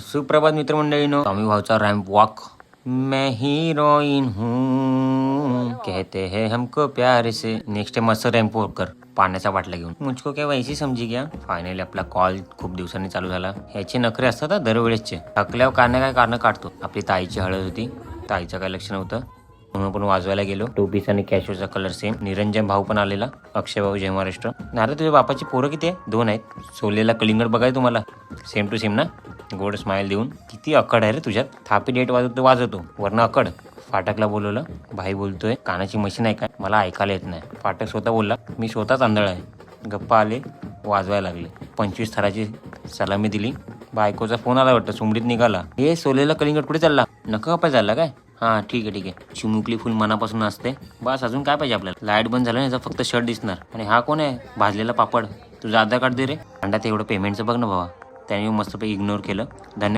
सुप्रभात मित्रमंडळीनो, टॉमी भाऊचा ramp walk. मैं heroine हूँ कहते हैं हमको प्यार से. नेक्स्ट मस्त रॅम्प वॉक कर पाण्याचा बाटला घेऊन. मुझको काय वैसी समजी गया. फायनली आपला कॉल खूप दिवसांनी चालू झाला. ह्याचे नखरे असतात दरवेळेसचे. थकल्यावर काय कारण काढतो. आपली ताईची हळद होती, ताईचं काय लक्ष नव्हतं म्हणून पण वाजवायला गेलो. टोपीचा आणि कॅशूचा कलर सेम. निरंजन भाऊ पण आलेला. अक्षय भाऊ, जय महाराष्ट्र. नारे तुझ्या बापाची पोरं किती आहे? 2 आहेत. सोलेला कलिंगड बघाय तुम्हाला सेम टू सेम ना. गोड स्माइल देऊन. किती अकड आहे रे तुझ्यात. थापी डेट वाजवतो वरनं अकड. फाटकला बोलवलं. भाई बोलतोय कानाची मशीन आहे काय, मला ऐकायला येत नाही. फाटक स्वतः बोलला मी स्वतःच आंधळ आहे. गप्पा आले, वाजवायला लागले. 25 थराची सलामी दिली. बायकोचा फोन आला वाटतं, सुमडीत निघाला. हे सोलेला कलिंगड कुठे चालला? नका कपाय चालला काय? हां ठीक आहे. चिमुकली फुल मनापासून असते. बस अजून काय पाहिजे आपल्याला. लाईट बंद झालं ना, फक्त शर्ट दिसणार. आणि हा कोण आहे? भाजलेला पापड. तुझा आधार कार्ड दे रे. अंडात एवढं पेमेंटचं बघ ना बाबा. त्याने मस्तपैकी इग्नोर केलं. धन्यवाद.